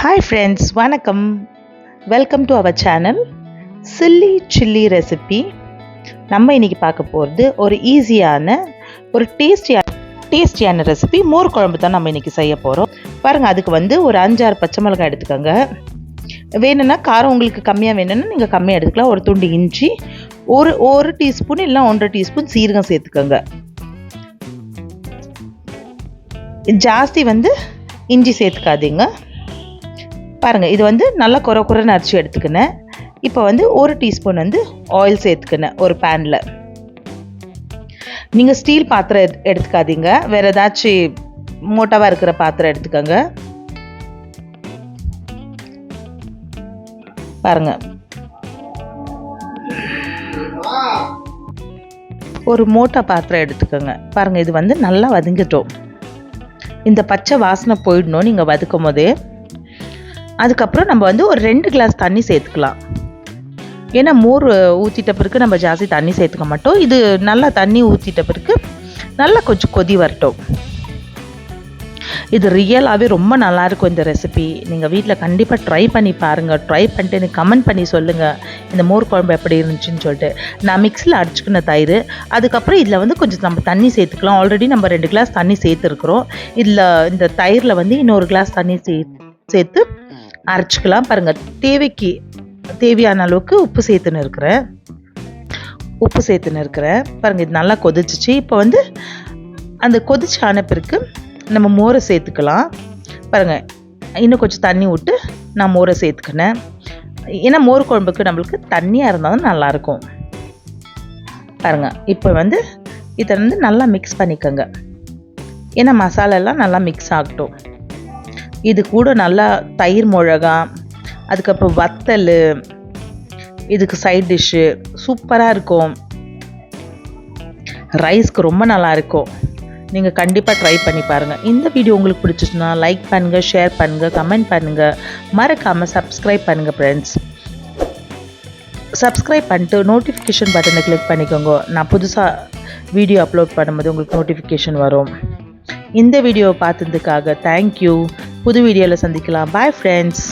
Hi friends, வணக்கம். Welcome to our channel chilli chilli recipe. நம்ம இன்றைக்கி பார்க்க போகிறது ஒரு ஈஸியான ஒரு டேஸ்டியான ரெசிபி. மோர் குழம்பு தான் நம்ம இன்றைக்கி செய்ய போகிறோம். பாருங்கள், அதுக்கு ஒரு 5-6 பச்சை மிளகாய் எடுத்துக்கோங்க. வேணும்னா காரம் உங்களுக்கு கம்மியாக வேணும்னா நீங்கள் கம்மியாக எடுத்துக்கலாம். ஒரு துண்டு இஞ்சி, ஒரு டீஸ்பூன் இல்லை 1.5 டீஸ்பூன் சீரகம் சேர்த்துக்கோங்க. ஜாஸ்தி இஞ்சி சேர்த்துக்காதீங்க. பாருங்கள், இது நல்லா குறைன்னு அரைச்சி எடுத்துக்கினேன். இப்போ ஒரு டீஸ்பூன் ஆயில் சேர்த்துக்கினேன் ஒரு பேனில். நீங்கள் ஸ்டீல் பாத்திரம் எடுத்துக்காதீங்க, வேறு ஏதாச்சும் மோட்டாவாக இருக்கிற பாத்திரம் எடுத்துக்கோங்க. பாருங்கள், ஒரு மோட்டா பாத்திரம் எடுத்துக்கோங்க. பாருங்கள், இது நல்லா வதங்கிட்டோம். இந்த பச்சை வாசனை போயிடணும் நீங்கள் வதக்கும் போதே. அதுக்கப்புறம் நம்ம ஒரு 2 கிளாஸ் தண்ணி சேர்த்துக்கலாம். ஏன்னா மோர் ஊற்றிட்ட பிறகு நம்ம ஜாஸ்தி தண்ணி சேர்த்துக்க மாட்டோம். இது நல்லா தண்ணி ஊற்றிட்ட பிறகு நல்லா கொஞ்சம் கொதி வரட்டும். இது ரியலாகவே ரொம்ப நல்லாயிருக்கும் இந்த ரெசிபி. நீங்கள் வீட்டில் கண்டிப்பாக ட்ரை பண்ணி பாருங்கள். ட்ரை பண்ணிட்டு எனக்கு கமெண்ட் பண்ணி சொல்லுங்கள் இந்த மோர் குழம்பு எப்படி இருந்துச்சுன்னு சொல்லிட்டு. நான் மிக்ஸியில் அடிச்சுக்கின தயிர். அதுக்கப்புறம் இதில் கொஞ்சம் நம்ம தண்ணி சேர்த்துக்கலாம். ஆல்ரெடி நம்ம 2 கிளாஸ் தண்ணி சேர்த்துருக்குறோம். இதில் இந்த தயிரில் இன்னொரு கிளாஸ் தண்ணி சேர்த்து அரைச்சிக்கலாம். பாருங்கள், தேவையான அளவுக்கு உப்பு சேர்த்துன்னு இருக்கிறேன். பாருங்கள், இது நல்லா கொதிச்சிச்சு. இப்போ அந்த கொதிச்சு ஆன பிறகு நம்ம மோரை சேர்த்துக்கலாம். பாருங்கள், இன்னும் கொஞ்சம் தண்ணி விட்டு நான் மோரை சேர்த்துக்கினேன். ஏன்னா மோர் குழம்புக்கு நம்மளுக்கு தண்ணியாக இருந்தாலும் நல்லாயிருக்கும். பாருங்கள், இப்போ இதை நல்லா மிக்ஸ் பண்ணிக்கோங்க. ஏன்னா மசாலாலாம் நல்லா மிக்ஸ் ஆகட்டும். இது கூட நல்லா தயிர் மிளகா, அதுக்கப்புறம் வத்தல், இதுக்கு சைட் டிஷ்ஷு சூப்பராக இருக்கும். ரைஸ்க்கு ரொம்ப நல்லாயிருக்கும். நீங்கள் கண்டிப்பாக ட்ரை பண்ணி பாருங்கள். இந்த வீடியோ உங்களுக்கு பிடிச்சிச்சுன்னா லைக் பண்ணுங்கள், ஷேர் பண்ணுங்கள், கமெண்ட் பண்ணுங்கள். மறக்காமல் சப்ஸ்கிரைப் பண்ணுங்கள் ஃப்ரெண்ட்ஸ். சப்ஸ்கிரைப் பண்ணிட்டு நோட்டிஃபிகேஷன் பட்டனை கிளிக் பண்ணிக்கோங்க. நான் புதுசாக வீடியோ அப்லோட் பண்ணும்போது உங்களுக்கு நோட்டிஃபிகேஷன் வரும். இந்த வீடியோவை பார்த்ததுக்காக தேங்க்யூ. புது வீடியோவில் சந்திக்கலாம். Bye friends.